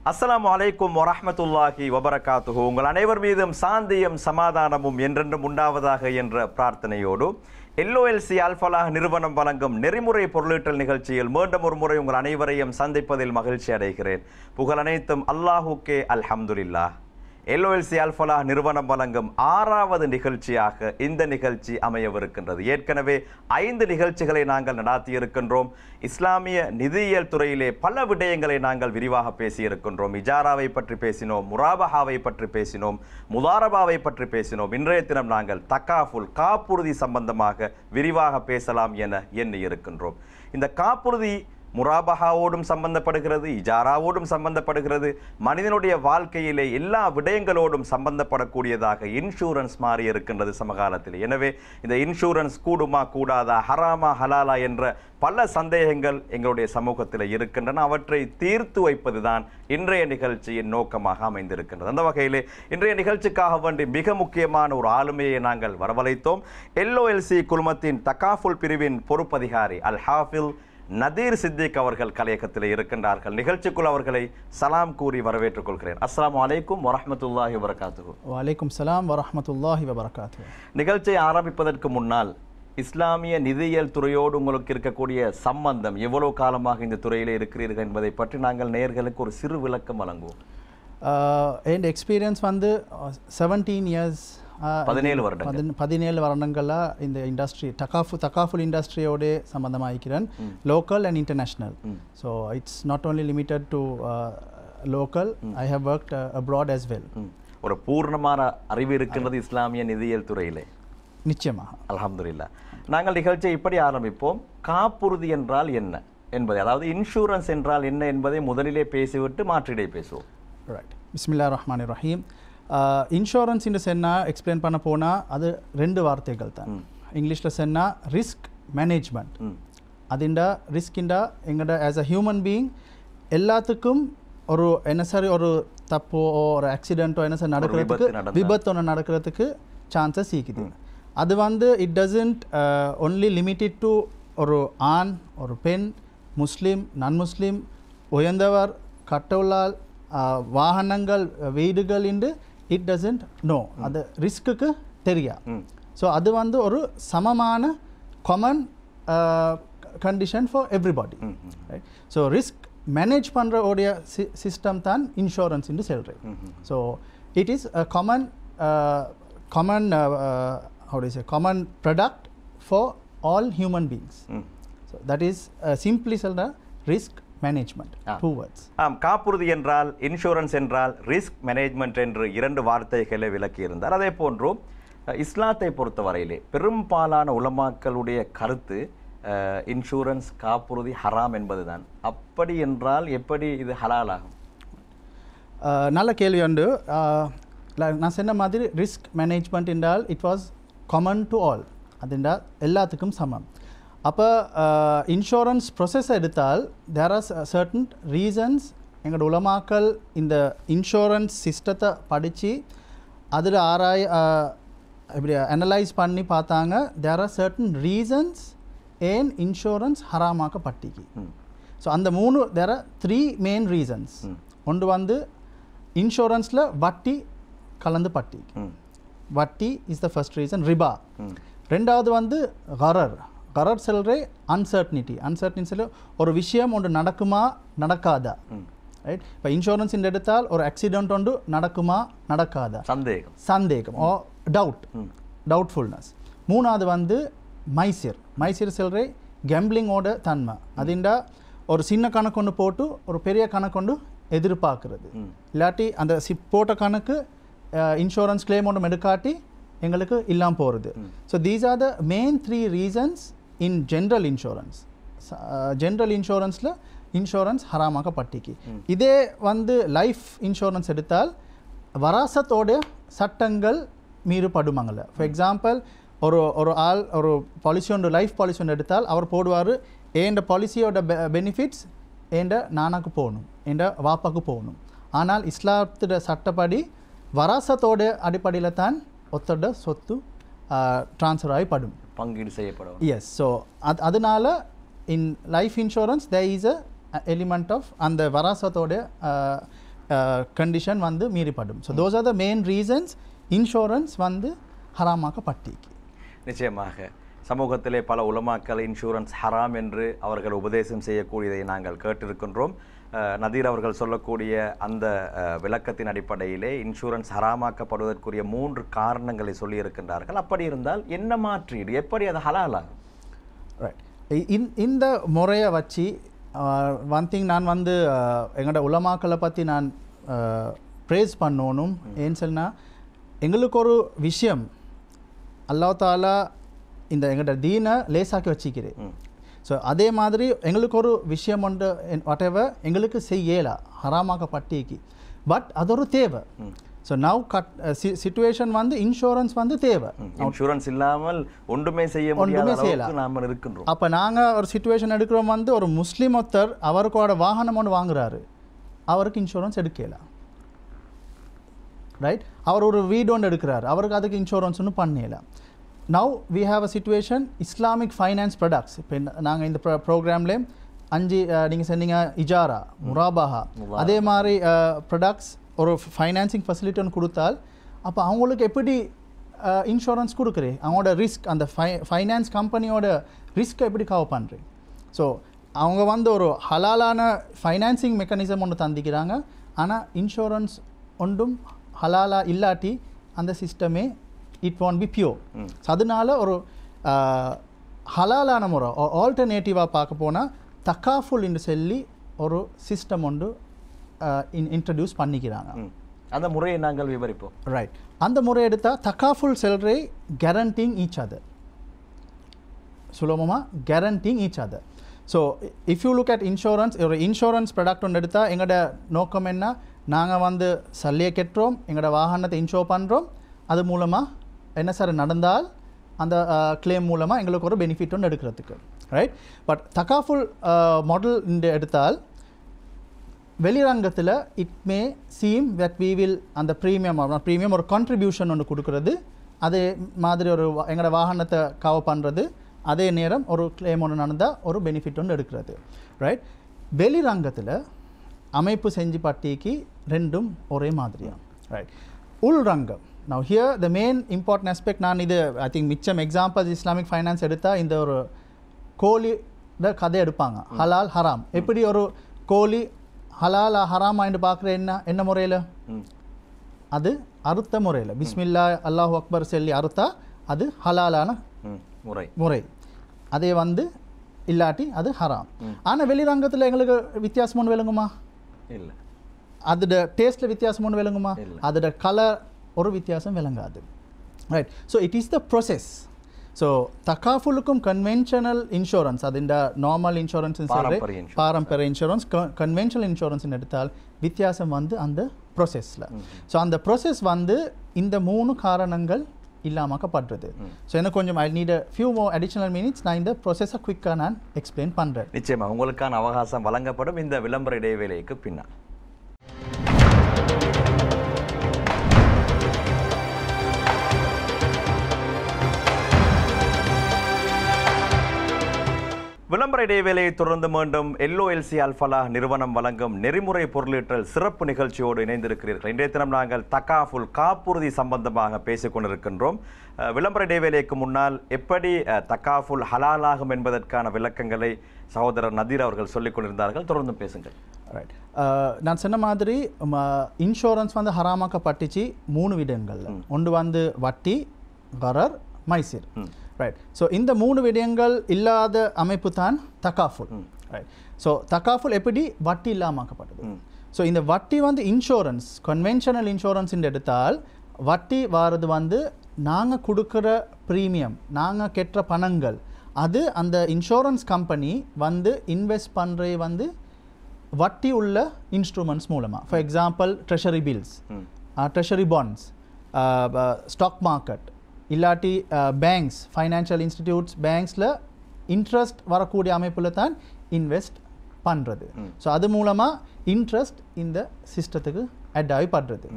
அஸ்ஸலாமு அலைக்கும் வரஹ்மத்துல்லாஹி வபரகாத்துஹு. உங்கள் அனைவர் மீதும் சாந்தியும் சமாதானமும் என்றென்றும் உண்டாவதாக என்ற பிரார்த்தனையோடு LOLC அல்ஃபலாஹ் நிறுவனம் வழங்கும் நெறிமுறை பொருளீட்டல் நிகழ்ச்சியில் மீண்டும் ஒரு முறை உங்கள் அனைவரையும் சந்திப்பதில் மகிழ்ச்சி அடைகிறேன். புகழ் அனைத்தும் அல்லாஹுக்கே அல்ஹம்துலில்லாஹ். LOLC அல்ஃபலாஹ் நிறுவனம் வழங்கும் 6வது நிகழ்ச்சியாக இந்த நிகழ்ச்சி அமையவிருக்கின்றது. ஏற்கனவே 5 நிகழ்ச்சிகளை நாங்கள் நடாத்தியிருக்கின்றோம். இஸ்லாமிய நிதியியல் துறையிலே பல விடயங்களை நாங்கள் விரிவாக பேசியிருக்கின்றோம். இஜாராவை பற்றி பேசினோம், முராபஹாவை பற்றி பேசினோம், முதாரபாவை பற்றி பேசினோம். இன்றைய தினம் நாங்கள் தக்காஃபுல் காப்புறுதி சம்பந்தமாக விரிவாக பேசலாம் என எண்ணி இருக்கின்றோம். இந்த காப்புறுதி முராபஹாவோடும் சம்பந்தப்படுகிறது, இஜாராவோடும் சம்பந்தப்படுகிறது, மனிதனுடைய வாழ்க்கையிலே எல்லா விடயங்களோடும் சம்பந்தப்படக்கூடியதாக இன்சூரன்ஸ் மாறி இருக்கின்றது சமகாலத்தில். எனவே இந்த இன்சூரன்ஸ் கூடுமா கூடாதா, ஹராமா ஹலாலா என்ற பல சந்தேகங்கள் எங்களுடைய சமூகத்தில் இருக்கின்றன. அவற்றை தீர்த்து வைப்பதுதான் இன்றைய நிகழ்ச்சியின் நோக்கமாக அமைந்திருக்கின்றது. அந்த வகையிலே இன்றைய நிகழ்ச்சிக்காக வேண்டி மிக முக்கியமான ஒரு ஆளுமையை நாங்கள் வரவழைத்தோம். LOLC குழுமத்தின் தக்காஃபுல் பிரிவின் பொறுப்பதிகாரி அல் ஹாஃபில் நதீர் சித்திக் அவர்கள் கலையகத்தில் இருக்கின்றார்கள். நிகழ்ச்சிக்குள் அவர்களை சலாம் கூறி வரவேற்றுக் கொள்கிறேன். அஸ்ஸலாமு அலைக்கும் வரஹ்மத்துல்லாஹி வபரகாத்துஹு. வலைக்கும் சலாம் வரஹ்மத்துல்லாஹி வபரகாத்துஹு. நிகழ்ச்சியை ஆரம்பிப்பதற்கு முன்னால் இஸ்லாமிய நிதியியல் துறையோடு உங்களுக்கு இருக்கக்கூடிய சம்பந்தம், எவ்வளவு காலமாக இந்த துறையில் இருக்கிறீர்கள் என்பதை பற்றி நாங்கள் நேயர்களுக்கு ஒரு சிறு விளக்கம் வழங்குவோம். என் எக்ஸ்பீரியன்ஸ் வந்து 17 இயர்ஸ் 17 வருடங்களாக இந்த இண்டஸ்ட்ரி தக்காஃபுல் இண்டஸ்ட்ரியோட சம்பந்தமாகிறேன், local and international. So it's not only limited to local, I have worked abroad as well. ஒரு பூர்ணமான அறிவு இருக்கின்றது இஸ்லாமிய நிதியியல் துறையிலே. நிச்சயமாக, அல்ஹம்துலில்லாஹ். நாங்கள் நிகழ்ச்சியை இப்படி ஆரம்பிப்போம். காப்புறுதி என்றால் என்ன என்பதை, அதாவது இன்சூரன்ஸ் என்றால் என்ன என்பதை முதலிலே பேசிவிட்டு மாற்றிடை பேசுவோம். ரைட். பிஸ்மில்லாஹிர் ரஹ்மானிர் ரஹீம். இன்சூரன்ஸ் என்று சொன்னால் எக்ஸ்பிளைன் பண்ண போனால் அது 2 வார்த்தைகள் தான். இங்கிலீஷில் சொன்னால் ரிஸ்க் மேனேஜ்மெண்ட். அதுண்டா ரிஸ்கிண்டா எங்கள்ட ஆஸ் அ ஹியூமன் பீயிங் எல்லாத்துக்கும் ஒரு என்ன சார் ஒரு தப்போ ஒரு ஆக்சிடென்ட்டோ என்ன சார் நடக்கிறதுக்கு, விபத்து ஒன்று நடக்கிறதுக்கு சான்சஸ் இருக்குது. அது வந்து it doesn't only limited to ஒரு ஆண் ஒரு பெண், முஸ்லீம் நான் முஸ்லீம், உயர்ந்தவர் கட்டவுள்ளால், வாகனங்கள் வீடுகள் என்று இட் டசன்ட் நோ. அது ரிஸ்க்குக்கு தெரியா. ஸோ அது வந்து ஒரு சமமான common condition for everybody. Right. So risk manage பண்ணுற உடைய சிஸ்டம் தான் இன்சூரன்ஸ் என்று சொல்கிறேன். So it is a common common product for all human beings. So that is simply சொல்ற ரிஸ்க் மேனேஜ்மெண்ட், 2 words. காப்புறுதி என்றால், இன்சூரன்ஸ் என்றால், ரிஸ்க் மேனேஜ்மெண்ட் என்று 2 வார்த்தைகளை விளக்கி இருந்தார். அதே போன்று இஸ்லாத்தை பொறுத்தவரையிலே பெரும்பாலான உலமாக்களுடைய கருத்து இன்சூரன்ஸ் காப்புறுதி ஹராம் என்பதுதான். அப்படி என்றால் எப்படி இது ஹலால் ஆகும்? நல்ல கேள்வி உண்டு. நான் சொன்ன மாதிரி ரிஸ்க் மேனேஜ்மெண்ட் என்றால் it was common to all, அதுண்டா எல்லாத்துக்கும் சமம். அப்போ இன்சூரன்ஸ் ப்ரொசஸ் எடுத்தால் தேர் ஆர் சர்டன் ரீசன்ஸ். எங்களோட உலமாக்கள் இந்த இன்சூரன்ஸ் சிஸ்டத்தை படித்து அதில் இப்படி அனலைஸ் பண்ணி பார்த்தாங்க. தேர் ஆர் சர்டன் ரீசன்ஸ் ஏன் இன்சூரன்ஸ் ஹராமாக்கப்பட்டிக்கு. ஸோ அந்த 3 தேர் ஆர் 3 மெயின் ரீசன்ஸ். ஒன்று வந்து இன்சூரன்ஸில் வட்டி கலந்து பட்டி, வட்டி இஸ் த ஃபர்ஸ்ட் ரீசன், ரிபா. ரெண்டாவது வந்து கரர் செல்றே அன்சர்டனிட்டி சொல்ல ஒரு விஷயம் ஒன்று நடக்குமா நடக்காதா. ரைட். இப்போ இன்சூரன்ஸ் எடுத்தால் ஒரு ஆக்சிடென்ட் ஒன்று நடக்குமா நடக்காதா, சந்தேகம் ஓ டவுட்ஃபுல்னஸ். மூணாவது வந்து மைசிர் செல்றே கேம்பிளிங்கோட தன்மை. அதுண்டா ஒரு சின்ன கணக்கு ஒன்று போட்டு ஒரு பெரிய கணக்கு ஒன்று எதிர்பார்க்குறது, இல்லாட்டி அந்த போட்ட கணக்கு இன்சூரன்ஸ் கிளைம் ஒன்றும் எடுக்காட்டி எங்களுக்கு இல்லாமல் போகிறது. So these are the main 3 reasons in general insurance. General இன்சூரன்ஸில் இன்சூரன்ஸ் ஹராமாக்கப்பட்டிக்கு. இதே வந்து லைஃப் இன்சூரன்ஸ் எடுத்தால் வராசத்தோட சட்டங்கள் மீறுபடுமாங்கல்ல. ஃபார் எக்ஸாம்பிள் ஒரு ஆள் ஒரு பாலிசி ஒன்று லைஃப் பாலிசி ஒன்று எடுத்தால் அவர் போடுவார், ஏண்ட பாலிசியோட பெனிஃபிட்ஸ் ஏண்ட நானாக்கு போகணும், ஏண்ட வாப்பாக்கு போகணும். ஆனால் இஸ்லாத்தோட சட்டப்படி வராசத்தோட அடிப்படையில் தான் ஒத்தோட சொத்து ட்ரான்ஸ்ஃபர் ஆகிப்படும், பங்கீடு செய்யப்படும். எஸ். ஸோ அதனால in life insurance there is a element of அந்த வராசத்தோட கண்டிஷன் வந்து மீறிப்படும். So those are the main reasons insurance வந்து ஹராமாக்கப்பட்டிருக்கு. நிச்சயமாக சமூகத்திலே பல உலமாக்கள் இன்சூரன்ஸ் ஹராம் என்று அவர்கள் உபதேசம் செய்யக்கூடியதை நாங்கள் கேட்டிருக்கின்றோம். நதீர் அவர்கள் சொல்லக்கூடிய அந்த விளக்கத்தின் அடிப்படையிலே இன்சூரன்ஸ் ஹராமாக்கப்படுவதற்குரிய 3 காரணங்களை சொல்லியிருக்கின்றார்கள். அப்படி இருந்தால் என்ன மாற்றீடு, எப்படி அது ஹலாலாகும்? ரைட், இந்த முறையை வச்சு ஒன் திங் நான் வந்து எங்களோட உலமாக்களை பற்றி நான் ப்ரேஸ் பண்ணணும். ஏன்னு சொன்னால் எங்களுக்கு ஒரு விஷயம் அல்லாஹ் தாலா இந்த எங்களோட தீனை லேசாக்கி வச்சுக்கிறேன். ஸோ அதே மாதிரி எங்களுக்கு ஒரு விஷயம் ஒன்று வாட்டெவர் எங்களுக்கு செய்யலா ஹராமாக்கப்பட்டிக்கு, பட் அது ஒரு தேவை. ஸோ நவ் சிச்சுவேஷன் வந்து இன்சூரன்ஸ் வந்து தேவை. இன்சூரன்ஸ் இல்லாமல் ஒன்றுமே செய்ய முடியாது நாம இருக்கின்றோம். அப்போ நாங்கள் ஒரு சிச்சுவேஷன் எடுக்கிறோம் வந்து ஒரு முஸ்லீம் ஒருத்தர் அவருக்கோட வாகனம் ஒன்று வாங்குறாரு, அவருக்கு இன்சூரன்ஸ் எடுக்கலாம். ரைட், அவர் ஒரு வீடு ஒன்று எடுக்கிறார், அவருக்கு அதுக்கு இன்சூரன்ஸ் ஒன்று பண்ணலாம். Now we have a situation Islamic finance products. இப்போ நாங்கள் இந்த ப்ரோக்ராம்லேயே 5 நீங்கள் சொன்னீங்க இஜாரா, முராபாஹா, அதே மாதிரி ப்ராடக்ட்ஸ் ஒரு ஃபைனான்சிங் ஃபெசிலிட்டி ஒன்று கொடுத்தால் அப்போ அவங்களுக்கு எப்படி இன்சூரன்ஸ் கொடுக்குறேன், அவங்களோட ரிஸ்க் அந்த ஃபைனான்ஸ் கம்பெனியோட ரிஸ்க்கை எப்படி கவர் பண்ணுறேன். ஸோ அவங்க வந்து ஒரு ஹலாலான ஃபைனான்சிங் மெக்கானிசம் ஒன்று தந்திக்கிறாங்க, ஆனால் இன்சூரன்ஸ் ஒன்றும் ஹலாலா இல்லாட்டி அந்த சிஸ்டமே it want be pure. So அதனால ஒரு ஹலாலான முறை ஆல்டர்னேட்டிவாக பார்க்க போனால் தக்காஃபுல் என்று சொல்லி ஒரு சிஸ்டம் ஒன்று இன்ட்ரடியூஸ் பண்ணிக்கிறாங்க. அந்த முறையை நாங்கள் விவரிப்போம். ரைட், அந்த முறை எடுத்தால் தக்காஃபுல் செல்றே கேரண்டிங் ஈச் அதர், சுலபமாக guaranteeing each other. So if you look at insurance, ஒரு இன்சூரன்ஸ் ப்ராடக்ட் ஒன்று எடுத்தால் எங்களோட நோக்கம் என்ன, நாங்கள் வந்து சல்லியை கெட்டுறோம், எங்களோட வாகனத்தை இன்சூர் பண்ணுறோம், அது மூலமாக என்ன சார் நடந்தால் அந்த கிளைம் மூலமாக எங்களுக்கு ஒரு பெனிஃபிட் ஒன்று எடுக்கிறதுக்கு. ரைட், பட் தக்காஃபுல் மாடல் இந்த எடுத்தால் வெளிரங்கத்தில் it may seem that we will அந்த ப்ரீமியம் ஒரு கான்ட்ரிபியூஷன் ஒன்று கொடுக்குறது, அதே மாதிரி ஒரு எங்களோட வாகனத்தை கவர் பண்ணுறது, அதே நேரம் ஒரு கிளைம் ஒன்று நடந்தால் ஒரு பெனிஃபிட் ஒன்று எடுக்கிறது. ரைட், வெளிரங்கத்தில் அமைப்பு செஞ்சு பட்டிக்கு ரெண்டும் ஒரே மாதிரியாக. ரைட், உள்ரங்கம். Now here the main important aspect, நான் இது ஐ திங்க் மிச்சம் எக்ஸாம்பிள்ஸ் இஸ்லாமிக் ஃபைனான்ஸ் எடுத்தால் இந்த ஒரு கோழி கதை எடுப்பாங்க, ஹலால் ஹராம். எப்படி ஒரு கோழி ஹலால் ஹராமான்னு பார்க்குற என்ன முறையில், அது அறுத்த முறையில் பிஸ்மில்லா அல்லாஹு அக்பர் சொல்லி அறுத்தா அது ஹலாலான முறை, அதே வந்து இல்லாட்டி அது ஹராம். ஆனால் வெளிரங்கத்தில் எங்களுக்கு வித்தியாசம் ஒன்று விளங்குமா? இல்லை. அதோட டேஸ்ட்டில் வித்தியாசம் ஒன்று விளங்குமா? அதோட கலர் ஒரு வித்தியாசம் விளங்காது. Right, so it is the process. So தக்காஃபுலுக்கும் கன்வென்ஷனல் இன்சூரன்ஸ், அது இந்த நார்மல் இன்சூரன்ஸ் பாரம்பரிய இன்சூரன்ஸ், கன்வென்ஷனல் இன்சூரன்ஸ் எடுத்தால் வித்தியாசம் வந்து அந்த ப்ரொசஸில். ஸோ அந்த ப்ரொசஸ் வந்து இந்த 3 காரணங்கள் இல்லாமக்கப்படுறது. ஸோ எனக்கு கொஞ்சம் I need few more additional minutes, நான் இந்த ப்ரொசஸை குயிக்காக நான் எக்ஸ்பிளைன் பண்ணுறேன். நிச்சயமாக உங்களுக்கான அவகாசம் வழங்கப்படும் இந்த விளம்பர இடைவேளைக்கு பின்னால். விளம்பர இடைவேளையை தொடர்ந்து மீண்டும் LOLC அல்ஃபலாஹ் நிறுவனம் வழங்கும் நெறிமுறை பொருளீட்டல் சிறப்பு நிகழ்ச்சியோடு இணைந்திருக்கிறீர்கள். இன்றைய தினம் நாங்கள் தக்காஃபுல் காப்புறுதி சம்பந்தமாக பேசிக் கொண்டிருக்கின்றோம். விளம்பர இடைவேளைக்கு முன்னால் எப்படி தக்காஃபுல் ஹலாலாகும் என்பதற்கான விளக்கங்களை சகோதரர் நதீர் அவர்கள் சொல்லிக் கொண்டிருந்தார்கள். தொடர்ந்து பேசுங்கள். ரைட், நான் சொன்ன மாதிரி இன்சூரன்ஸ் வந்து ஹராமாக்கப்பட்டுச்சு 3 விடயங்கள்ல. ஒன்று வந்து வட்டி, கரர், மைசிர். ரைட், ஸோ இந்த 3 விடயங்கள் இல்லாத அமைப்பு தான் தக்காஃபுல். ரைட், ஸோ தக்காஃபுல் எப்படி வட்டி இல்லாமக்கப்பட்டது. ஸோ இந்த வட்டி வந்து இன்சூரன்ஸ், கன்வென்ஷனல் இன்சூரன்ஸ் எடுத்தால் வட்டி வாரது வந்து நாங்கள் கொடுக்குற ப்ரீமியம், நாங்கள் கெட்டுற பணங்கள், அது அந்த இன்சூரன்ஸ் கம்பெனி வந்து இன்வெஸ்ட் பண்ணுறது வந்து வட்டி உள்ள இன்ஸ்ட்ருமெண்ட்ஸ் மூலமாக. For example treasury bills, treasury bonds, stock market, இல்லாட்டி பேங்க்ஸ், ஃபைனான்ஷியல் இன்ஸ்டிடியூட்ஸ், பேங்க்ஸில் இன்ட்ரெஸ்ட் வரக்கூடிய அமைப்பில் தான் இன்வெஸ்ட் பண்ணுறது. ஸோ அது மூலமாக இன்ட்ரெஸ்ட் இந்த சிஸ்டத்துக்கு அட் ஆகி படுறது.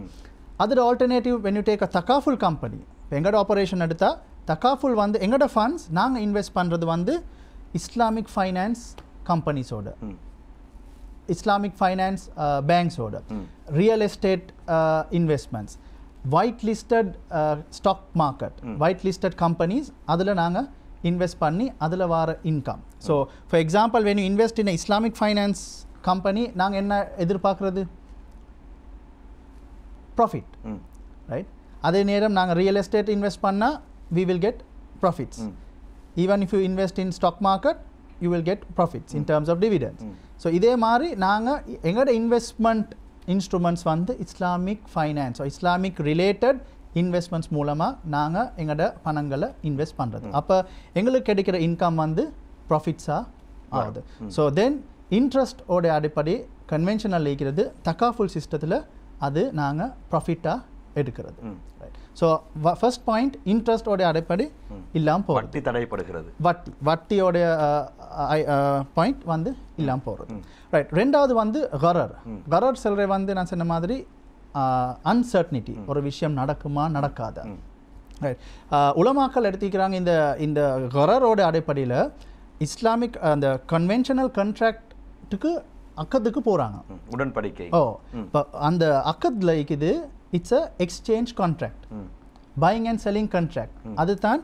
அதோட alternative when you take a தக்காஃபுல் கம்பெனி, இப்போ எங்களோட ஆப்ரேஷன் எடுத்தால் தக்காஃபுல் வந்து எங்களோட ஃபண்ட்ஸ் நாங்கள் இன்வெஸ்ட் பண்ணுறது வந்து இஸ்லாமிக் ஃபைனான்ஸ் கம்பெனிஸோட. Islamic finance banks order, real estate investments, white-listed stock market, white-listed companies, adula naanga invest panni adula vara income. So for example, when you invest in a Islamic finance company, naanga enna edirpaakradhu? Profit, right? Adhe neram naanga real estate invest panna, we will get profits. Even if you invest in stock market, you will get profits in terms of dividends. So இதே மாதிரி நாங்க எங்கட investment instruments வந்து Islamic finance Islamic related investments மூலமா நாங்க எங்கட பணங்களை invest பண்றது. அப்ப எங்களுக்கு கிடைக்கிற இன்கம் வந்து ப்ராஃபிட்ஸா ஆகுது. ஸோ தென் இன்ட்ரெஸ்ட் ஓட அடிப்படை கன்வென்ஷனல் இருக்கிறது, தக்காஃபுல் சிஸ்டத்தில் அது நாங்க ப்ராஃபிட்டா எடுக்கிறது. ஸோ ஃபர்ஸ்ட் பாயிண்ட் இன்ட்ரெஸ்டோடைய அடிப்படை இல்லாமல் போகிறது, வட்டி தடைப்படுகிறது, வட்டியோடைய பாயிண்ட் வந்து இல்லாமல் போகிறது. ரைட். ரெண்டாவது வந்து கரர் செல்ற வந்து நான் சொன்ன மாதிரி அன்சர்டனிட்டி, ஒரு விஷயம் நடக்குமா நடக்காதா. ரைட். உலமாக்கள் எடுத்துக்கிறாங்க இந்த இந்த கரரோட அடிப்படையில் இஸ்லாமிக் அந்த கன்வென்ஷனல் கண்ட்ராக்டுக்கு அக்கத்துக்கு போகிறாங்க, உடன்படிக்கை. இப்போ அந்த அக்கத்தில் இருக்குது it's a exchange contract, buying and selling contract. அதுதான்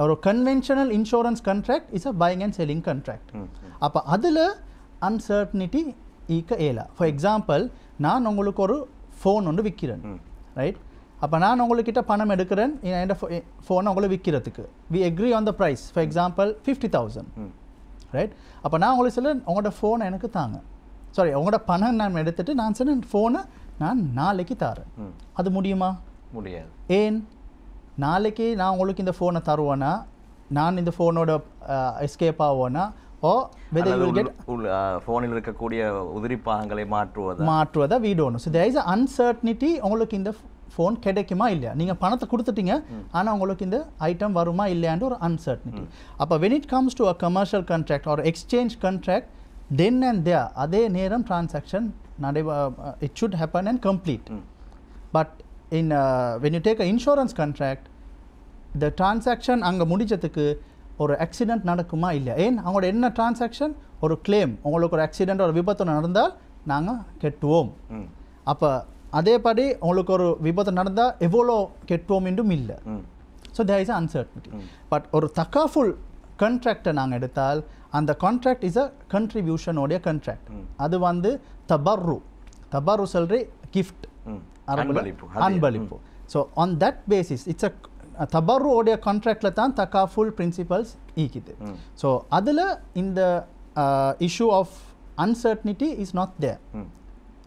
ஒரு conventional insurance contract is a buying and selling contract. அப்போ அதில் அன்சர்டனிட்டி ஈக்க ஏலா. ஃபார் எக்ஸாம்பிள், நான் உங்களுக்கு ஒரு ஃபோன் ஒன்று விற்கிறேன், ரைட்? அப்போ நான் உங்கள்கிட்ட பணம் எடுக்கிறேன் என் ஃபோனை உங்களுக்கு விற்கிறதுக்கு. We agree on the price. For example 50,000, right? அப்போ நான் உங்களுக்கு சொல்ல உங்களோட ஃபோனை எனக்கு தாங்க, சாரி உங்களோட பணம் நான் எடுத்துகிட்டு நான் சொன்னேன் ஃபோனை நான் நாளைக்கு தரேன். அது முடியுமா? முடியாது. ஏன்? நாளைக்கு நான் உங்களுக்கு இந்த ஃபோனை தருவேனா, நான் இந்த ஃபோனோட எஸ்கேப் ஆகுவேனா, or whether you will get ஃபோனில் இருக்கக்கூடிய உதிரி பாகங்களை மாற்றுவதா we don't know. So there is a uncertainty. உங்களுக்கு இந்த ஃபோன் கிடைக்குமா இல்லையா, நீங்கள் பணத்தை கொடுத்துட்டீங்க ஆனால் உங்களுக்கு இந்த ஐட்டம் வருமா இல்லையான்ற ஒரு அன்சர்டனிட்டி. அப்போ when it comes to a commercial contract or exchange contract, then and there அதே நேரம் transaction it should happen and complete. But in when you take an insurance contract, the transaction அங்கே முடிச்சதுக்கு ஒரு accident நடக்குமா இல்லையா. ஏன் அவங்களோட என்ன டிரான்சாக்ஷன், ஒரு கிளைம், உங்களுக்கு ஒரு ஆக்சிடென்ட் ஒரு விபத்து நடந்தால் நாங்கள் கெட்டுவோம். அப்போ அதேபடி உங்களுக்கு ஒரு விபத்து நடந்தால் எவ்வளோ கெட்டுவோம் என்றும் இல்லை. So there is a uncertainty. But ஒரு தக்காஃபுல் கான்ட்ராக்டை நாங்கள் எடுத்தால் அந்த கான்ட்ராக்ட் இஸ் அ கண்ட்ரிபியூஷனோடைய கான்ட்ராக்ட். அது வந்து தபர்ரு சொல்ற கிஃப்ட், அன்பளிப்பு. So on that basis it's a தபர்ரு ஓடைய கான்ட்ராக்டில் தான் தக்காஃபுல் பிரின்சிபல்ஸ் ஈக்குது. ஸோ அதில் இந்த issue of uncertainty is not there,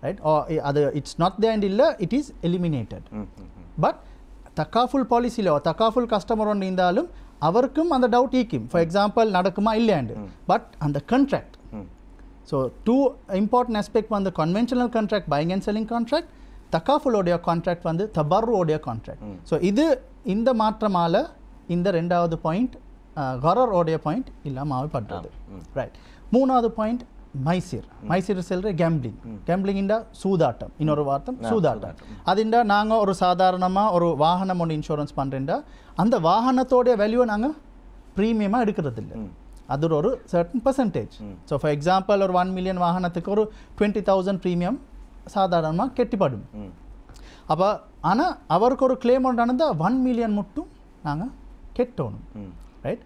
right? அது இட்ஸ் நாட் தேர் அண்ட் இல்லை, இட் இஸ் எலிமினேட்டட். பட் தக்காஃபுல் பாலிசியில் தக்காஃபுல் கஸ்டமர் ஒன்று இருந்தாலும் அவருக்கும் அந்த டவுட் ஈக்கும். ஃபார் எக்ஸாம்பிள் நடக்குமா இல்லையாண்டு. பட் அந்த contract, so two important aspect வந்து conventional contract, buying and selling contract, தக்காஃபுலோடைய கான்ட்ராக்ட் வந்து தபர்ருடைய கான்ட்ராக்ட். ஸோ இது இந்த மாற்றமால் இந்த ரெண்டாவது பாயிண்ட் கரரோடைய பாயிண்ட் இல்லாமல் பட்டது, ரைட்? மூணாவது பாயிண்ட் மைசூர் செல்ற கேம்பிளிங் இண்டா சூதாட்டம். இன்னொரு வார்த்தம் சூதாட்டம். அதுண்டா நாங்கள் ஒரு சாதாரணமாக ஒரு வாகனம் ஒன்று இன்சூரன்ஸ் பண்ணுறேன்டா அந்த வாகனத்தோடைய வேல்யூவை நாங்கள் ப்ரீமியமாக எடுக்கிறது இல்லை, அது ஒரு certain percentage. So for example ஒரு 1 million வாகனத்துக்கு ஒரு 20,000 ப்ரீமியம் சாதாரணமாக கெட்டிப்படும். அப்போ ஆனால் அவருக்கு ஒரு கிளைம் ஒன்று நடந்தால் 1 million மட்டும் நாங்கள் கெட்டணும், ரைட்?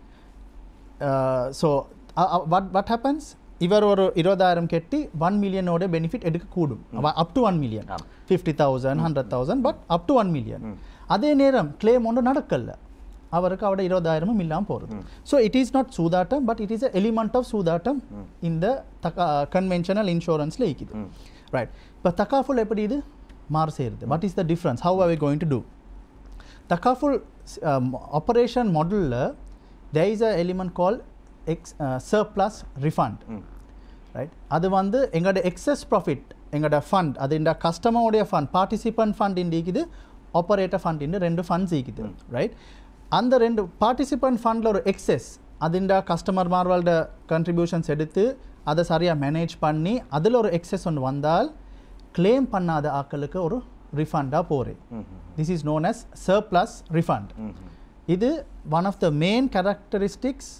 ஸோ வாட் ஹேப்பன்ஸ், இவர் ஒரு 20,000 கெட்டி 1 million பெனிஃபிட் எடுக்கக்கூடும், up to 1 million, 50,000 100,000, but up to 1 million. அதே நேரம் கிளைம் ஒன்று நடக்கல, அவருக்கு அவட 20,000 இல்லாமல் போகிறது. ஸோ இட் இஸ் நாட் சூதாட்டம், but it is a element of சூதாட்டம் இந்த கன்வென்ஷனல் இன்சூரன்ஸில் இருக்குது, ரைட்? இப்போ தக்காஃபுல் எப்படி இது மாறு செய்கிறது? What is the difference? How are we going to do? தக்காஃபுல் ஆப்பரேஷன் மாடலில் there is a element call surplus refund, right? அது வந்து எங்களோட எக்ஸஸ் ப்ராஃபிட், எங்களோட ஃபண்ட், அது இந்த கஸ்டமருடைய ஃபண்ட், பார்ட்டிசிபென்ட் ஃபண்ட் இருக்குது, ஆப்பரேட்டர் ஃபண்ட், இந்த 2 ஃபண்ட்ஸ் இருக்குது, ரைட்? அந்த 2 பார்ட்டிசிபென்ட் ஃபண்டில் ஒரு எக்ஸஸ், அது இந்த கஸ்டமர் மார்வல்ட கண்ட்ரிபியூஷன்ஸ் எடுத்து அதை சரியாக மேனேஜ் பண்ணி அதில் ஒரு எக்ஸஸ் ஒன்று வந்தால் கிளைம் பண்ணாத ஆக்களுக்கு ஒரு ரிஃபண்டாக போகிறேன். This is known as surplus refund. இது one of the main characteristics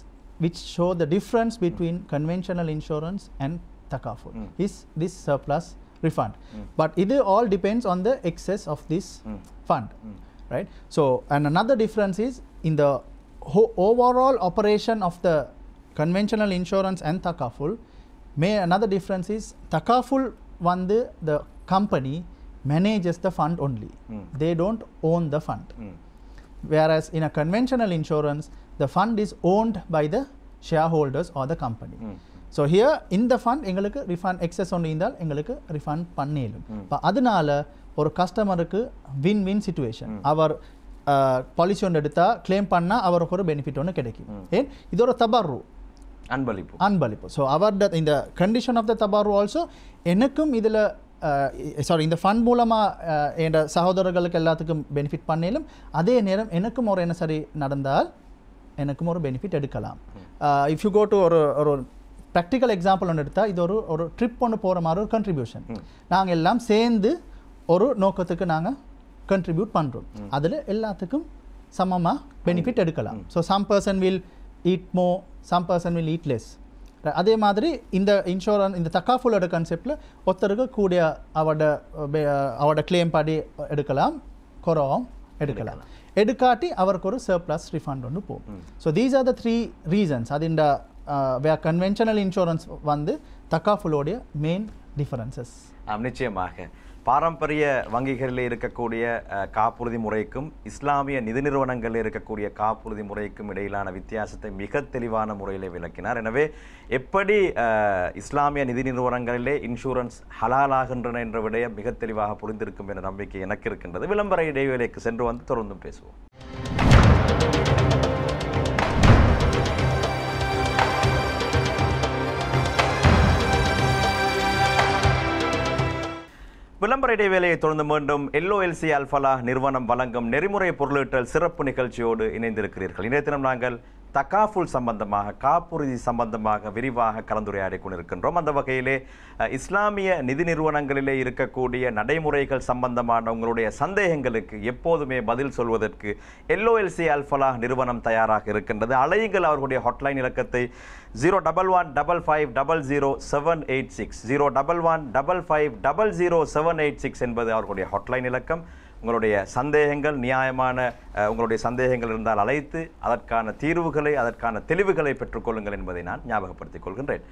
which show the difference between conventional insurance and takaful. Is this surplus refund? But it all depends on the excess of this fund, right? So, and another difference is in the overall operation of the conventional insurance and takaful. Another difference is takaful the company manages the fund only. They don't own the fund. Whereas in a conventional insurance, the fund is owned by the shareholders or the company. So here in the fund எங்களுக்கு refund excess ஒன்று இருந்தால் எங்களுக்கு refund பண்ணிடும். இப்போ அதனால ஒரு கஸ்டமருக்கு win win situation. அவர் policy ஒன்று எடுத்தால் கிளைம் பண்ணால் அவருக்கு ஒரு பெனிஃபிட் ஒன்று கிடைக்கும். ஏன் இது ஒரு தபாரு அன்பளிப்பு. ஸோ அவர் இந்த கண்டிஷன் ஆஃப் த தபாரு ஆல்சோ எனக்கும் இதில் சாரி இந்த ஃபண்ட் மூலமாக என் சகோதரர்களுக்கு எல்லாத்துக்கும் பெனிஃபிட் பண்ணிலும் அதே நேரம் எனக்கும் ஒரு என்ன சரி நடந்தால் எனக்கும் ஒரு பெனிஃபிட் எடுக்கலாம். இஃப் யூ கோ டு ஒரு ப்ராக்டிக்கல் எக்ஸாம்பிள் ஒன்று எடுத்தால் இது ஒரு ட்ரிப் ஒன்று போகிற மாதிரி ஒரு கண்ட்ரிபியூஷன். நாங்கள் எல்லாம் சேர்ந்து ஒரு நோக்கத்துக்கு நாங்கள் கண்ட்ரிபியூட் பண்ணுறோம். அதில் எல்லாத்துக்கும் சமமாக பெனிஃபிட் எடுக்கலாம். So some person will eat more, some person will eat less. அதே மாதிரி இந்த இன்சூரன்ஸ் இந்த தக்காஃபுலோட கான்செப்டில் ஒருத்தருக்கு கூடிய அவரோட கிளைம் படி எடுக்கலாம், குறவும் எடுக்கலாம். எடுக்காட்டி அவருக்கு ஒரு சர்ப்ளஸ் ரிஃபண்ட் ஒன்று போகும். So these are the 3 reasons. அது இந்த கன்வென்ஷனல் இன்சூரன்ஸ் தக்காஃபுலோடைய மெயின் டிஃபரன்சஸ். நிச்சயமாக பாரம்பரிய வங்கிகளில் இருக்கக்கூடிய காப்புறுதி முறைக்கும் இஸ்லாமிய நிதி நிறுவனங்களில் இருக்கக்கூடிய காப்புறுதி முறைக்கும் இடையிலான வித்தியாசத்தை மிக தெளிவான முறையில் விளக்கினார். எனவே எப்படி இஸ்லாமிய நிதி நிறுவனங்களிலே இன்சூரன்ஸ் ஹலாலாகின்றன என்ற விடயம் மிக தெளிவாக புரிந்திருக்கும் என்ற நம்பிக்கை எனக்கு இருக்கின்றது. விளம்பர இடைவேளைக்கு சென்று வந்து தொடர்ந்தும் பேசுவோம். விளம்பர இடைவேளையை தொடர்ந்து மீண்டும் LOLC அல்ஃபலாஹ் நிறுவனம் வழங்கும் நெறிமுறை பொருளீட்டல் சிறப்பு நிகழ்ச்சியோடு இணைந்திருக்கிறீர்கள். இன்றைய தினம் நாங்கள் தக்காஃபுல் சம்பந்தமாக காப்புறுதி சம்பந்தமாக விரிவாக கலந்துரையாடி கொண்டிருக்கின்றோம். அந்த வகையிலே இஸ்லாமிய நிதி நிறுவனங்களிலே இருக்கக்கூடிய நடைமுறைகள் சம்பந்தமான உங்களுடைய சந்தேகங்களுக்கு எப்போதுமே பதில் சொல்வதற்கு LOLC அல்ஃபலாஹ் நிறுவனம் தயாராக இருக்கின்றது. அழையுங்கள் அவர்களுடைய ஹாட்லைன் இலக்கத்தை 01155000786 01155000786 என்பது அவர்களுடைய ஹாட்லைன் இலக்கம். உங்களுடைய சந்தேகங்கள் நியாயமான உங்களுடைய சந்தேகங்கள் இருந்தால் அழைத்து அதற்கான தீர்வுகளை அதற்கான தெளிவுகளை பெற்றுக்கொள்ளுங்கள் என்பதை நான் ஞாபகப்படுத்திக் கொள்கின்றேன்.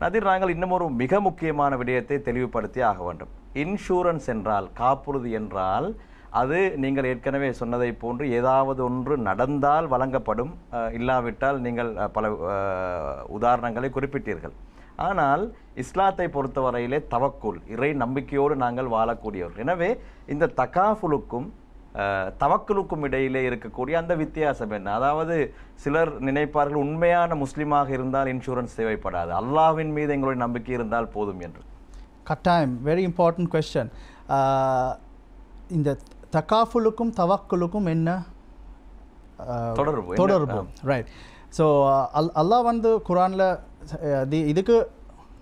நதீர், நாங்கள் இன்னும் ஒரு மிக முக்கியமான விடயத்தை தெளிவுபடுத்தி ஆக வேண்டும். இன்சூரன்ஸ் என்றால், காப்புறுதி என்றால் அது நீங்கள் ஏற்கனவே சொன்னதை போன்று ஏதாவது ஒன்று நடந்தால் வழங்கப்படும், இல்லாவிட்டால் நீங்கள் பல உதாரணங்களை குறிப்பிட்டீர்கள். ஆனால் இஸ்லாத்தை பொறுத்தவரையிலே தவக்குல், இறை நம்பிக்கையோடு நாங்கள் வாழக்கூடியவர்கள். எனவே இந்த தகாஃபுலுக்கும் தவக்குலுக்கும் இடையிலே இருக்கக்கூடிய அந்த வித்தியாசம் என்ன? அதாவது சிலர் நினைப்பார்கள் உண்மையான முஸ்லீமாக இருந்தால் இன்சூரன்ஸ் தேவைப்படாது, அல்லாஹ்வின் மீது எங்களுடைய நம்பிக்கை இருந்தால் போதும் என்று. கட்டாயம், வெரி இம்பார்ட்டன்ட் கொஸ்டின். இந்த தகாஃபுலுக்கும் தவக்குலுக்கும் என்ன தொடர்பு? ரைட். ஸோ அல்லாஹ் வந்து குரானில் இதுக்கு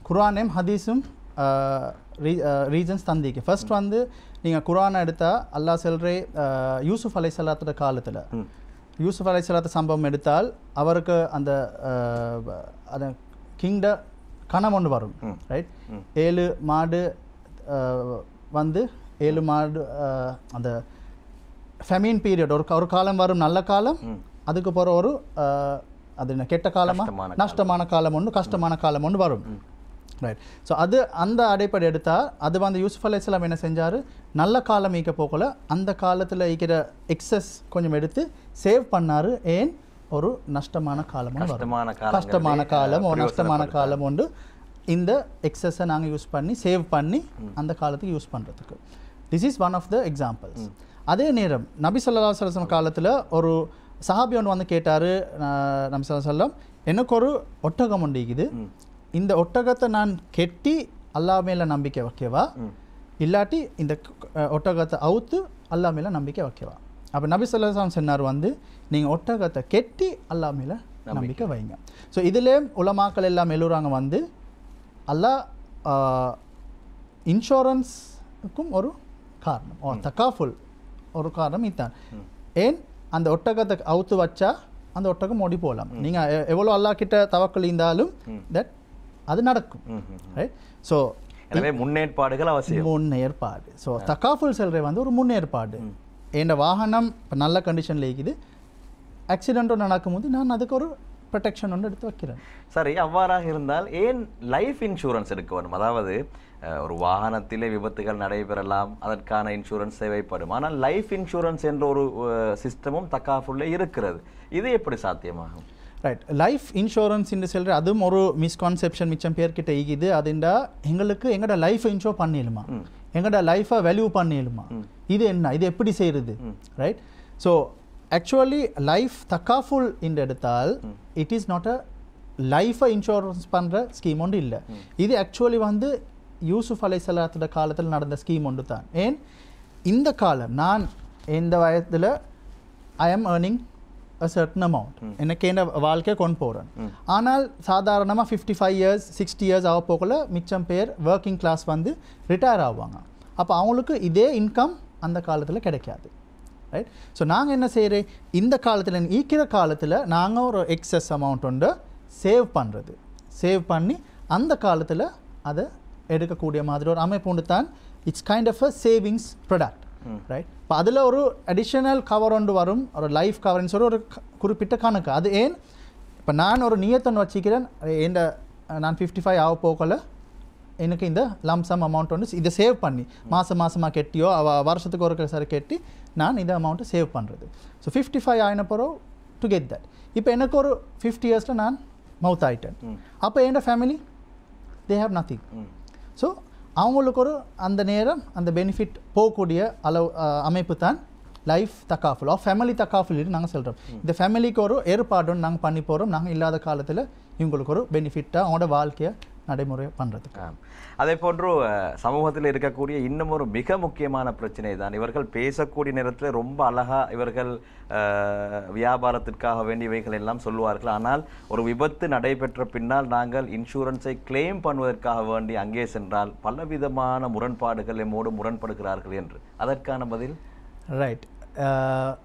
குரானையும் ஹதீஸும் ரீசன்ஸ் தந்திக்கு. ஃபர்ஸ்ட் வந்து நீங்கள் குரானை எடுத்தால் அல்லாஹ் சொல்கிறே யூசுஃப் அலைஹிஸ்ஸலாத்தோட காலத்தில் யூசுஃப் அலைஹிஸ்ஸலாத்து சம்பவம் எடுத்தால் அவருக்கு அந்த கிங்ட கணம் ஒன்று வரும். ரைட். 7 மாடு வந்து 7 மாடு அந்த ஃபெமின் பீரியட் ஒரு காலம் வரும், நல்ல காலம், அதுக்கு போகிற ஒரு அது என்ன கெட்ட காலமாக நஷ்டமான காலம் ஒன்று, கஷ்டமான காலம் ஒன்று வரும். ரைட். ஸோ அது அந்த அடிப்படை எடுத்தால் அது வந்து யூசுஃப் அலைஹிஸ்ஸலாம் என்ன செஞ்சார், நல்ல காலம் ஈக்க போகல அந்த காலத்தில் ஈக்கிற எக்ஸஸ் கொஞ்சம் எடுத்து சேவ் பண்ணார். ஏன் ஒரு நஷ்டமான காலம் கஷ்டமான காலம் ஒரு நஷ்டமான காலம் ஒன்று இந்த எக்ஸஸை நாங்கள் யூஸ் பண்ணி சேவ் பண்ணி அந்த காலத்துக்கு யூஸ் பண்ணுறதுக்கு. This is one of the examples. அதே நேரம் நபி ஸல்லல்லாஹு அலைஹி வஸல்லம் காலத்தில் ஒரு சஹாபி ஒன்று வந்து கேட்டார், நபி ஸல்லல்லாஹு அலைஹி வஸல்லம் எனக்கு ஒரு ஒட்டகம் ஒன்று இருக்குது, இந்த ஒட்டகத்தை நான் கெட்டி அல்லாஹ் மேலே நம்பிக்கை வைக்கவா, இல்லாட்டி இந்த ஒட்டகத்தை அவுத்து அல்லாஹ் மேலே நம்பிக்கை வைக்கவா? அப்போ நபி ஸல்லல்லாஹு அலைஹி வஸல்லம் சொன்னார் வந்து நீங்கள் ஒட்டகத்தை கெட்டி அல்லாஹ் மேலே நம்பிக்கை வைங்க. ஸோ இதிலே உலமாக்கள் எல்லாம் எழுதுறாங்க வந்து அல்லாஹ் இன்சூரன்ஸுக்கும் ஒரு காரணம், தக்காஃபுல் ஒரு காரணம் இதுதான். ஏன் அந்த ஒட்டகத்தை அவுத்து வச்சா அந்த ஒட்டகம் ஓடி போகலாம். நீங்கள் எவ்வளோ அல்லாஹ் கிட்ட தவக்கல் இருந்தாலும் தட் அது நடக்கும் ரைட். ஸோ எனவே முன்னேற்பாடுகள் அவசியம். முன்னேற்பாடு. ஸோ தக்காஃபுல் செல்ற வந்து ஒரு முன்னேற்பாடு. என் வாகனம் இப்போ நல்ல கண்டிஷனில் இருக்குது, ஆக்சிடென்ட் ஒன்று நடக்கும்போது நான் அதுக்கு ஒரு ப்ரொடெக்ஷன் ஒன்று எடுத்து வைக்கிறேன். சரி, அவ்வாறாக இருந்தால் ஏன் லைஃப் இன்சூரன்ஸ் எடுக்க வேணும்? அதாவது ஒரு வாகனத்திலே விபத்துகள் நடைபெறலாம், அதற்கான இன்சூரன்ஸ் தேவைப்படும். ஆனால் லைஃப் இன்சூரன்ஸ் என்ற ஒரு சிஸ்டமும் தக்காஃபுல்ல இருக்கிறது. இது எப்படி சாத்தியமாகும்? ரைட். லைஃப் இன்சூரன்ஸ் என்று சொல்கிற அதுவும் ஒரு மிஸ்கான்செப்ஷன் மிச்சம் பேர்கிட்ட இருக்குது. அதுண்டா எங்களுக்கு எங்களோட லைஃப் இன்ஷூர் பண்ணிடுமா, எங்களோட லைஃபை வேல்யூ பண்ணிடுமா, இது என்ன, இது எப்படி செய்கிறது ரைட். ஸோ ஆக்சுவலி லைஃப் தக்காஃபுல் என்று எடுத்தால் இட் இஸ் நாட் அ லைஃபை இன்சூரன்ஸ் பண்ணுற ஸ்கீம் ஒன்று இல்லை. இது ஆக்சுவலி வந்து யூசுஃப் அலைஹிஸ்ஸலாத்தோட காலத்தில் நடந்த ஸ்கீம் ஒன்று தான். ஏன் இந்த காலம் நான் இந்த வயதில் ஐ ஆம் ஏர்னிங் அ சர்டன் அமௌண்ட், எனக்கு என்ன வாழ்க்கையை கொண்டு போகிறேன். ஆனால் சாதாரணமாக 55 years 60 years ஆக போகல மிச்சம் பேர் ஒர்க்கிங் கிளாஸ் வந்து ரிட்டையர் ஆவாங்க. அப்போ அவங்களுக்கு இதே இன்கம் அந்த காலத்தில் கிடைக்காது ரைட். ஸோ நாங்கள் என்ன செய்கிறேன், இந்த காலத்தில் ஈக்கிற காலத்தில் நாங்கள் ஒரு எக்ஸஸ் அமௌண்ட் ஒன்று சேவ் பண்ணுறது, சேவ் பண்ணி அந்த காலத்தில் அதை எடுக்கக்கூடிய மாதிரி ஒரு அமைப்பு ஒன்று தான். It's kind of a savings product right. இப்போ அதில் ஒரு அடிஷனல் கவர் ஒன்று வரும், ஒரு லைஃப் கவர்னு சொல்லி ஒரு குறிப்பிட்ட கணக்கு. அது ஏன் இப்போ நான் ஒரு நியத்தொன்று வச்சுக்கிறேன், நான் 55 ஆக போகல எனக்கு இந்த லம்சம் அமௌண்ட் ஒன்று இதை சேவ் பண்ணி மாதமாக கெட்டியோ வருஷத்துக்கு ஒரு சரி கெட்டி நான் இந்த அமௌண்ட்டை சேவ் பண்ணுறது. ஸோ 55 ஆகின பிறகு டு கெட் தட். இப்போ எனக்கு ஒரு 50 yearsல நான் மவுத் ஆகிட்டேன். அப்போ என்னோட family they have nothing. So அவங்களுக்கு ஒரு அந்த நேரம் அந்த பெனிஃபிட் போகக்கூடிய அளவு அமைப்பு தான் லைஃப் தக்காஃபுல் ஆஃப் ஃபேமிலி தக்காஃபுல் நாங்கள் சொல்கிறோம். இந்த ஃபேமிலிக்கு ஒரு ஏற்பாடு நாங்கள் பண்ணி போகிறோம். நாங்கள் இல்லாத காலத்தில் இவங்களுக்கு ஒரு பெனிஃபிட்டாக அவங்களோட வாழ்க்கையை நடைமுறை பண்ணுறதுக்கு. அதே போன்று சமூகத்தில் இருக்கக்கூடிய இன்னும் ஒரு மிக முக்கியமான பிரச்சனை தான், இவர்கள் பேசக்கூடிய நேரத்தில் ரொம்ப அழகா இவர்கள் வியாபாரத்திற்காக வேண்டியவைகள் எல்லாம் சொல்லுவார்கள். ஆனால் ஒரு விபத்து நடைபெற்ற பின்னால் நாங்கள் இன்சூரன்ஸை கிளைம் பண்ணுவதற்காக வேண்டி அங்கே சென்றால் பலவிதமான முரண்பாடுகள் எம்மோடு முரண்படுகிறார்கள் என்று. அதற்கான பதில்? Right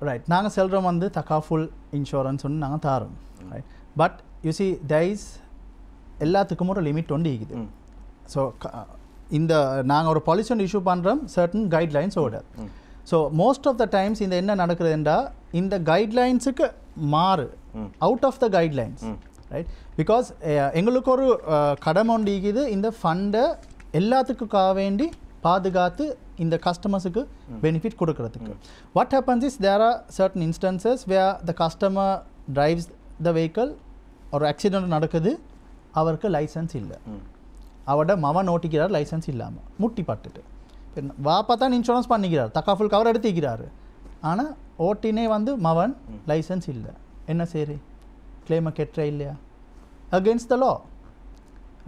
right. நாங்கள் செல்கிறோம் வந்து தக்காஃபுல் இன்சூரன்ஸ் ஒன்று நாங்கள் தாரோம் ரைட். பட் யூ சி தைஸ் எல்லாத்துக்கும் ஒரு லிமிட் ஒன்று இருக்குது. ஸோ இந்த நாங்கள் ஒரு பாலிசி ஒன்று இஷ்யூ பண்ணுறோம் சர்டன் கைட்லைன்ஸோட. So most of the times இந்த என்ன நடக்குதுன்றா இந்த கைட்லைன்ஸுக்கு மாறு out of the guidelines right. Because எங்களுக்கு ஒரு கடமை ஒன்று இருக்குது, இந்த ஃபண்டை எல்லாத்துக்குக்காக வேண்டி பாதுகாத்து இந்த கஸ்டமர்ஸுக்கு பெனிஃபிட் கொடுக்கறதுக்கு. What happens is there are certain instances where the customer drives the vehicle, ஒரு ஆக்சிடென்ட் நடக்குது, அவருக்கு லைசன்ஸ் இல்லை, அவட மவன் ஓட்டிக்கிறார் லைசன்ஸ் இல்லாமல் முட்டி பட்டுட்டு வாப்பா தான் இன்சூரன்ஸ் பண்ணிக்கிறார், தக்காஃபுல் கவர் எடுத்துக்கிறாரு, ஆனால் ஓட்டினே வந்து மவன் லைசன்ஸ் இல்லை, என்ன சரி கிளைமை கெட்டுற இல்லையா? Against the law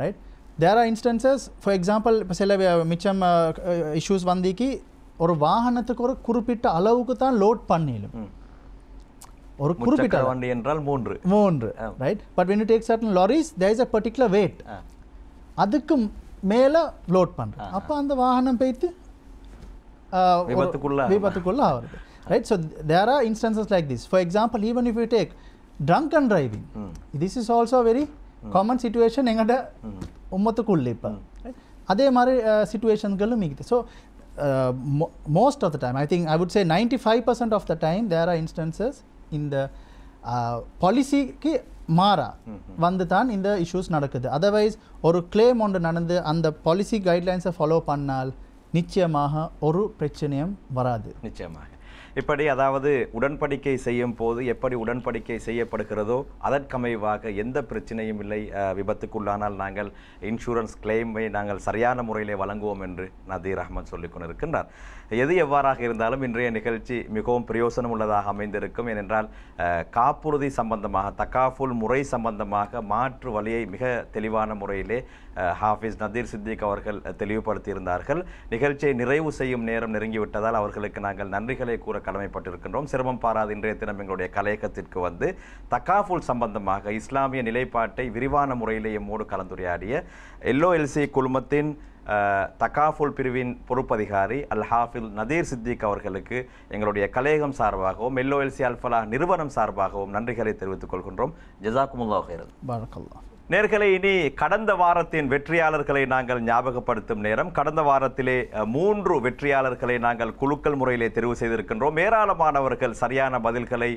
right. There are instances for example இப்போ சில மிச்சம் இஷ்யூஸ் வந்திக்கு ஒரு வாகனத்துக்கு ஒரு குறிப்பிட்ட அளவுக்கு தான் லோட் பண்ணிடும், ஒரு குறிப்பிட்ட வண்டி என்றால் 3 right. But when you take certain lorries there is a particular weight, அதுக்கு மேலே லோட் பண்ணுறேன், அப்போ அந்த வாகனம் போய்த்து விபத்துக்குள்ள ஆகுது right. So there are instances like this. For example even if you take drunk and driving, this is also very common situation எங்கள்ட உம்மத்துக்குள்ள இப்போ அதே மாதிரி சிச்சுவேஷன்களும் இருக்குது. So most of the time I think I would say 95% of the time there are instances இந்த பாலிசிக்கு மாறா வந்து தான் இந்த இஷ்யூஸ் நடக்குது. அதர்வைஸ் ஒரு கிளைம் ஒன்று நடந்து அந்த பாலிசி கைட்லைன்ஸை ஃபாலோ பண்ணால் நிச்சயமாக ஒரு பிரச்சனையும் வராது. நிச்சயமாக இப்படி அதாவது உடன்படிக்கை செய்யும் போது எப்படி உடன்படிக்கை செய்யப்படுகிறதோ அதற்கமைவாக எந்த பிரச்சனையும் இல்லை, விபத்துக்குள்ளானால் நாங்கள் இன்சூரன்ஸ் கிளைமை நாங்கள் சரியான முறையிலே வழங்குவோம் என்று நதீர் அஹ்மத் சொல்லிக் கொண்டிருக்கின்றார். எது எவ்வாறாக இருந்தாலும் இன்றைய நிகழ்ச்சி மிகவும் பிரயோசனம் உள்ளதாக அமைந்திருக்கும். ஏனென்றால் காப்புறுதி சம்பந்தமாக தக்காஃபுல் முறை சம்பந்தமாக மாற்று வழியை மிக தெளிவான முறையிலே ஹாஃபிஸ் நதீர் சித்திக் அவர்கள் தெளிவுபடுத்தியிருந்தார்கள். நிகழ்ச்சியை நிறைவு செய்யும் நேரம் நெருங்கிவிட்டதால் அவர்களுக்கு நாங்கள் நன்றிகளை கூற கடமைப்பட்டிருக்கின்றோம். சிரமம் பாராது இன்றைய தினம் எங்களுடைய கலையகத்திற்கு வந்து தக்காஃபுல் சம்பந்தமாக இஸ்லாமிய நிலைப்பாட்டை விரிவான முறையிலே எம்மோடு கலந்துரையாடிய LOLC குழுமத்தின் தக்காஃபுல் பிரிவின் பொறுப்பதிகாரி அல் ஹாஃபில் நதீர் சித்திக் அவர்களுக்கு எங்களுடைய கலையகம் சார்பாகவும் LOLC அல் ஃபலாஹ் நிறுவனம் சார்பாகவும் நன்றிகளை தெரிவித்துக் கொள்கின்றோம். ஜஸாக்குமுல்லாஹ் ஹைரன். பாரக்கல்லாஹ். நேர்களை இனி கடந்த வாரத்தின் வெற்றியாளர்களை நாங்கள் ஞாபகப்படுத்தும் நேரம். கடந்த வாரத்திலே 3 வெற்றியாளர்களை நாங்கள் குலுக்கல் முறையிலே தெரிவு செய்திருக்கின்றோம். ஏராளமானவர்கள் சரியான பதில்களை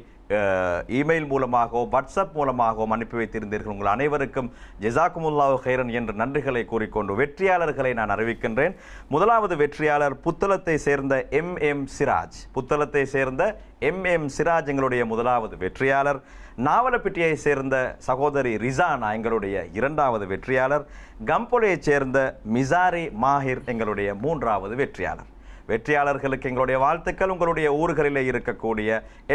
இமெயில் மூலமாகவோ வாட்ஸ்அப் மூலமாகவும் அனுப்பி வைத்திருந்தீர்கள். உங்கள் அனைவருக்கும் ஜெசாக்குமுல்லாஹு ஹைரன் என்ற நன்றிகளை கூறிக்கொண்டு வெற்றியாளர்களை நான் அறிவிக்கின்றேன். முதலாவது வெற்றியாளர் புத்தளத்தை சேர்ந்த MM சிராஜ். புத்தளத்தை சேர்ந்த MM சிராஜ் எங்களுடைய முதலாவது வெற்றியாளர். நாவலப்பிட்டியை சேர்ந்த சகோதரி ரிசானா எங்களுடைய 2வது வெற்றியாளர். கம்போலையைச் சேர்ந்த மிசாரி மாஹிர் எங்களுடைய 3வது வெற்றியாளர். வெற்றியாளர்களுக்கு எங்களுடைய வாழ்த்துக்கள். உங்களுடைய ஊர்களிலே இருக்கக்கூடிய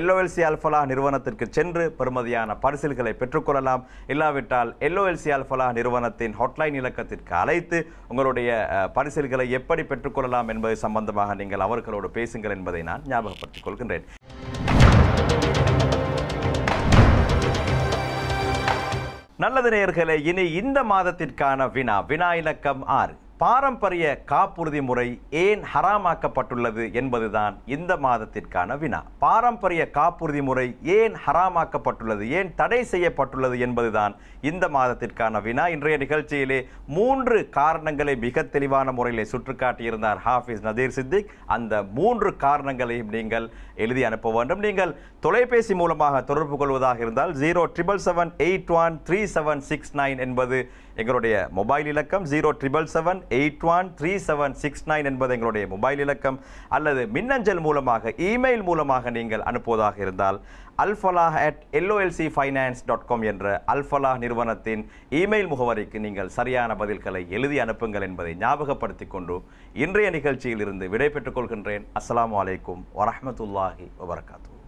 LOLC அல்ஃபலாஹ் நிறுவனத்திற்கு சென்று பெறுமதியான பரிசில்களை பெற்றுக்கொள்ளலாம். இல்லாவிட்டால் LOLC அல்ஃபலாஹ் நிறுவனத்தின் ஹாட்லைன் இலக்கத்திற்கு அழைத்து உங்களுடைய பரிசில்களை எப்படி பெற்றுக்கொள்ளலாம் என்பது சம்பந்தமாக நீங்கள் அவர்களோடு பேசுங்கள் என்பதை நான் ஞாபகப்படுத்திக் கொள்கின்றேன். நல்லது நேயர்களே, இனி இந்த மாதத்திற்கான வினா இலக்கம் 6. பாரம்பரிய காப்புறுதி முறை ஏன் ஹராமாக்கப்பட்டுள்ளது என்பதுதான் இந்த மாதத்திற்கான வினா. பாரம்பரிய காப்புறுதி முறை ஏன் ஹராமாக்கப்பட்டுள்ளது, ஏன் தடை செய்யப்பட்டுள்ளது என்பதுதான் இந்த மாதத்திற்கான வினா. இன்றைய நிகழ்ச்சியிலே 3 காரணங்களை மிக தெளிவான முறையிலே சுட்டிக்காட்டியிருந்தார் ஹாஃபிஸ் நதீர் சித்திக். அந்த 3 காரணங்களையும் நீங்கள் எழுதி அனுப்ப வேண்டும். நீங்கள் தொலைபேசி மூலமாக தொடர்பு கொள்வதாக இருந்தால் 07778133769 என்பது எங்களுடைய மொபைல் இலக்கம். 07778133769 என்பது எங்களுடைய மொபைல் இலக்கம். அல்லது மின்னஞ்சல் மூலமாக இமெயில் மூலமாக நீங்கள் அனுப்புவதாக இருந்தால் alfalah@lolcfinance.com என்ற அல்ஃபலாஹ் நிறுவனத்தின் இமெயில் முகவரிக்கு நீங்கள் சரியான பதில்களை எழுதி அனுப்புங்கள் என்பதை ஞாபகப்படுத்திக் கொண்டு இன்றைய நிகழ்ச்சியில் இருந்து விடை பெற்றுக் கொள்கின்றேன். அஸ்ஸலாமு அலைக்கும் வரஹ்மத்துல்லாஹி வபரகாத்துஹு.